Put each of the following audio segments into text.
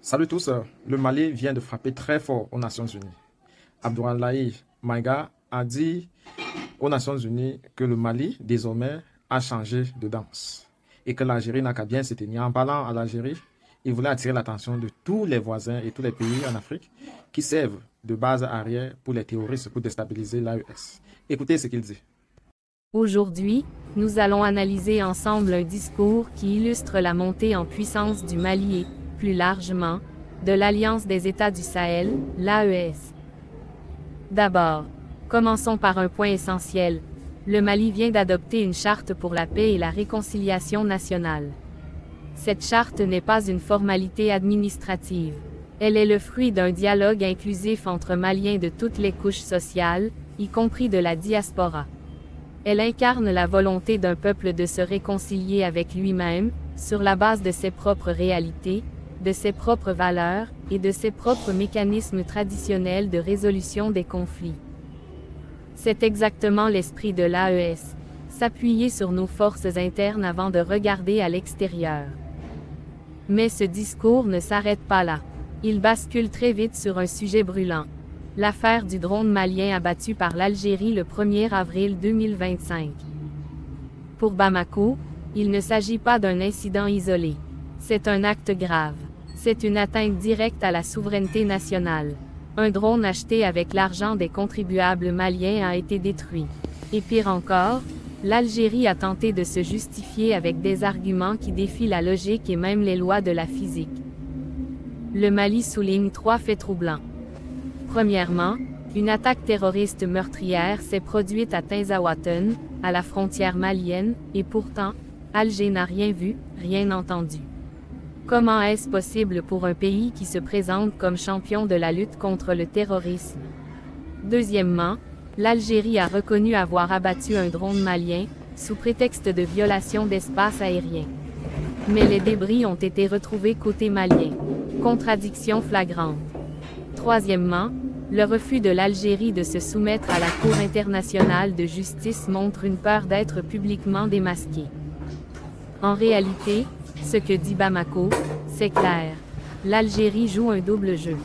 Salut tous, le Mali vient de frapper très fort aux Nations Unies. Abdoulaye Maïga a dit aux Nations Unies que le Mali, désormais, a changé de danse et que l'Algérie n'a qu'à bien se tenir. En parlant à l'Algérie, il voulait attirer l'attention de tous les voisins et tous les pays en Afrique qui servent de base arrière pour les terroristes pour déstabiliser l'AES. Écoutez ce qu'il dit. Aujourd'hui, nous allons analyser ensemble un discours qui illustre la montée en puissance du Mali et, plus largement, de l'Alliance des États du Sahel, l'AES. D'abord, commençons par un point essentiel. Le Mali vient d'adopter une charte pour la paix et la réconciliation nationale. Cette charte n'est pas une formalité administrative. Elle est le fruit d'un dialogue inclusif entre Maliens de toutes les couches sociales, y compris de la diaspora. Elle incarne la volonté d'un peuple de se réconcilier avec lui-même, sur la base de ses propres réalités, de ses propres valeurs, et de ses propres mécanismes traditionnels de résolution des conflits. C'est exactement l'esprit de l'AES, s'appuyer sur nos forces internes avant de regarder à l'extérieur. Mais ce discours ne s'arrête pas là. Il bascule très vite sur un sujet brûlant. L'affaire du drone malien abattu par l'Algérie le 1er avril 2025. Pour Bamako, il ne s'agit pas d'un incident isolé. C'est un acte grave. C'est une atteinte directe à la souveraineté nationale. Un drone acheté avec l'argent des contribuables maliens a été détruit. Et pire encore, l'Algérie a tenté de se justifier avec des arguments qui défient la logique et même les lois de la physique. Le Mali souligne 3 faits troublants. Premièrement, une attaque terroriste meurtrière s'est produite à Tinzaouaten, à la frontière malienne, et pourtant, Alger n'a rien vu, rien entendu. Comment est-ce possible pour un pays qui se présente comme champion de la lutte contre le terrorisme? Deuxièmement, l'Algérie a reconnu avoir abattu un drone malien, sous prétexte de violation d'espace aérien. Mais les débris ont été retrouvés côté malien. Contradiction flagrante. Troisièmement, le refus de l'Algérie de se soumettre à la Cour internationale de justice montre une peur d'être publiquement démasquée. En réalité, ce que dit Bamako, c'est clair. L'Algérie joue un double jeu.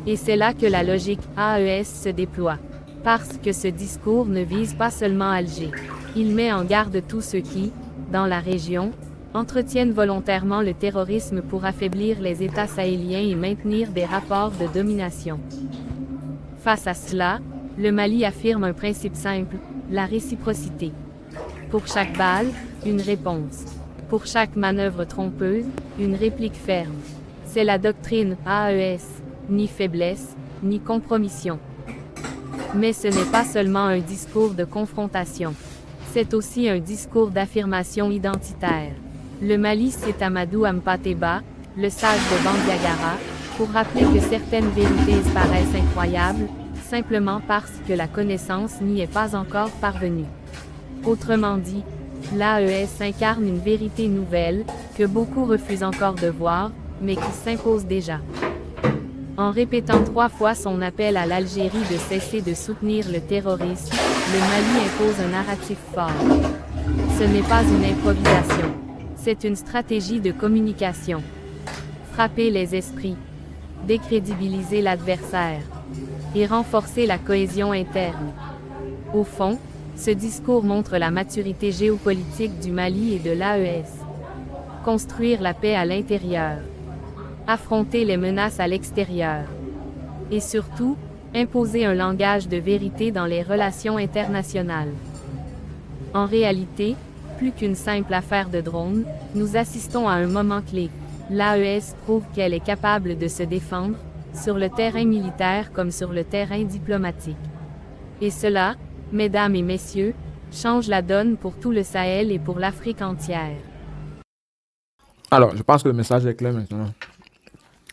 Et c'est là que la logique AES se déploie. Parce que ce discours ne vise pas seulement Alger. Il met en garde tous ceux qui, dans la région, entretiennent volontairement le terrorisme pour affaiblir les États sahéliens et maintenir des rapports de domination. Face à cela, le Mali affirme un principe simple, la réciprocité. Pour chaque balle, une réponse. Pour chaque manœuvre trompeuse, une réplique ferme. C'est la doctrine AES, ni faiblesse, ni compromission. Mais ce n'est pas seulement un discours de confrontation. C'est aussi un discours d'affirmation identitaire. Le Mali cite Amadou Hampâté-Bâ, le sage de Bandiagara, pour rappeler que certaines vérités paraissent incroyables, simplement parce que la connaissance n'y est pas encore parvenue. Autrement dit, l'AES incarne une vérité nouvelle, que beaucoup refusent encore de voir, mais qui s'impose déjà. En répétant 3 fois son appel à l'Algérie de cesser de soutenir le terrorisme, le Mali impose un narratif fort. Ce n'est pas une improvisation. C'est une stratégie de communication. Frapper les esprits, décrédibiliser l'adversaire et renforcer la cohésion interne. Au fond, ce discours montre la maturité géopolitique du Mali et de l'AES. Construire la paix à l'intérieur. Affronter les menaces à l'extérieur. Et surtout, imposer un langage de vérité dans les relations internationales. En réalité, plus qu'une simple affaire de drone, nous assistons à un moment clé. L'AES prouve qu'elle est capable de se défendre, sur le terrain militaire comme sur le terrain diplomatique. Et cela, mesdames et messieurs, change la donne pour tout le Sahel et pour l'Afrique entière. Alors, je pense que le message est clair maintenant.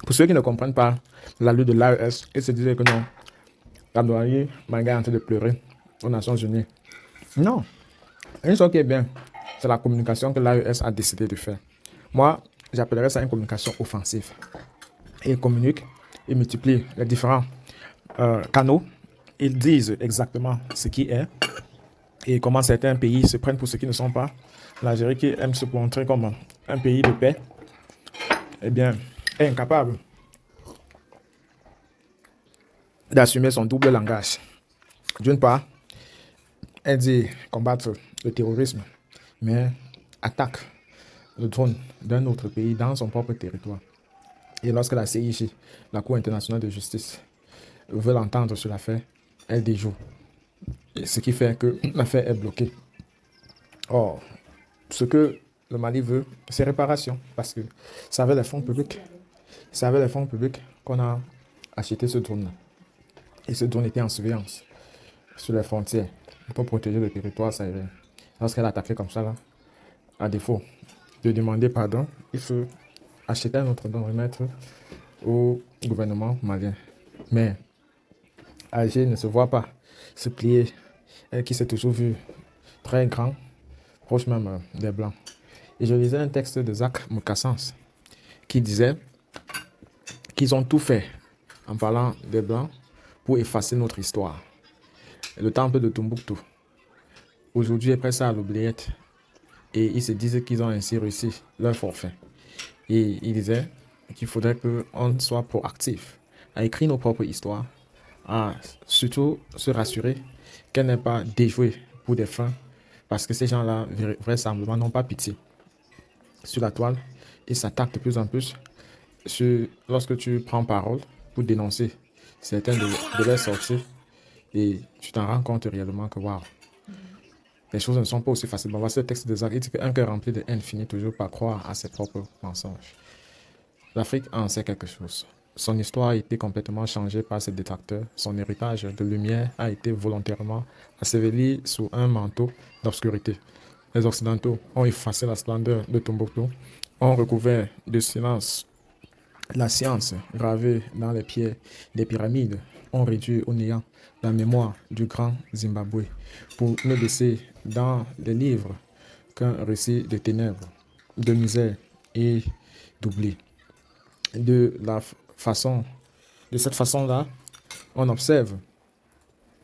Pour ceux qui ne comprennent pas la lutte de l'AES, ils se disaient que non, Abdoulaye Maïga est en train de pleurer aux Nations Unies. Non. Une chose qui est bien, c'est la communication que l'AES a décidé de faire. Moi, j'appellerais ça une communication offensive. Ils communiquent, ils multiplient les différents canaux, ils disent exactement ce qui est et comment certains pays se prennent pour ce qui ne sont pas. L'Algérie qui aime se montrer comme un pays de paix, eh bien, est incapable d'assumer son double langage. D'une part, elle dit combattre le terrorisme, mais attaque le drone d'un autre pays dans son propre territoire. Et lorsque la CIJ, la Cour internationale de justice, veut l'entendre sur l'affaire, elle déjoue. Et ce qui fait que l'affaire est bloquée. Or, ce que le Mali veut, c'est réparation, parce que ça avait les fonds publics. Ça avait les fonds publics qu'on a acheté ce drone-là. Et ce drone était en surveillance sur les frontières pour protéger le territoire sahélien. Lorsqu'elle a attaqué comme ça, là, à défaut de demander pardon, il faut acheter un autre don, remettre au gouvernement malien. Mais Alger ne se voit pas se plier, elle qui s'est toujours vue très grand, proche même des Blancs. Et je lisais un texte de Zach Mokassans qui disait qu'ils ont tout fait en parlant des Blancs pour effacer notre histoire. Le temple de Tombouctou, aujourd'hui, est presque à l'oubliette. Et ils se disent qu'ils ont ainsi réussi leur forfait. Et ils disaient qu'il faudrait qu'on soit proactif à écrire nos propres histoires, à surtout se rassurer qu'elle n'est pas déjouée pour des fins, parce que ces gens-là, vraisemblablement, n'ont pas pitié. Sur la toile, ils s'attaquent de plus en plus lorsque tu prends parole pour dénoncer certains de leurs sorties, et tu t'en rends compte réellement que, waouh, les choses ne sont pas aussi faciles. Voici le texte de Zach. Il dit qu'un cœur rempli de haine finit toujours par croire à ses propres mensonges. L'Afrique en sait quelque chose. Son histoire a été complètement changée par ses détracteurs. Son héritage de lumière a été volontairement asseveli sous un manteau d'obscurité. Les Occidentaux ont effacé la splendeur de Tombouctou, ont recouvert de silence la science gravée dans les pierres des pyramides, ont réduit au néant la mémoire du grand Zimbabwe pour ne laisser dans les livres qu'un récit de ténèbres, de misère et d'oubli. De cette façon-là, on observe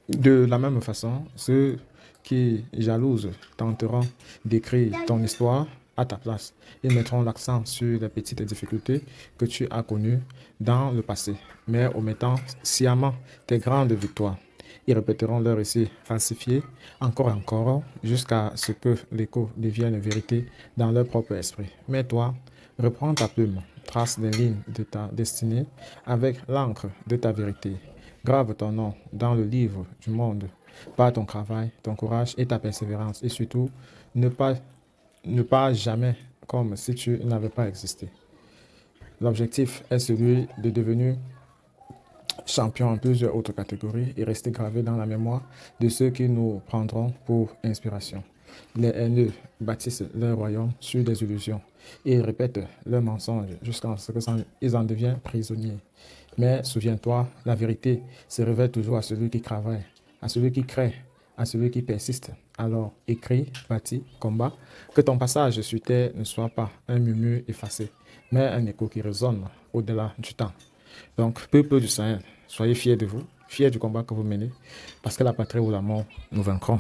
de la même façon ceux qui, jalousent, tenteront d'écrire ton histoire à ta place. Ils mettront l'accent sur les petites difficultés que tu as connues dans le passé, mais omettant sciemment tes grandes victoires. Ils répéteront leur récit falsifié encore et encore jusqu'à ce que l'écho devienne vérité dans leur propre esprit. Mais toi, reprends ta plume, trace les lignes de ta destinée avec l'encre de ta vérité. Grave ton nom dans le livre du monde par ton travail, ton courage et ta persévérance. Et surtout, ne pas jamais comme si tu n'avais pas existé. L'objectif est celui de devenir champion en plusieurs autres catégories et rester gravé dans la mémoire de ceux qui nous prendront pour inspiration. Les haineux bâtissent leur royaume sur des illusions et répètent leurs mensonges jusqu'à ce qu'ils en deviennent prisonniers. Mais souviens-toi, la vérité se révèle toujours à celui qui travaille, à celui qui crée, à celui qui persiste. Alors écris, bâtis, combat, que ton passage sur terre ne soit pas un murmure effacé, mais un écho qui résonne au-delà du temps. Donc, peuple du Sahel, soyez fiers de vous, fiers du combat que vous menez, parce que la patrie ou la mort, nous vaincrons.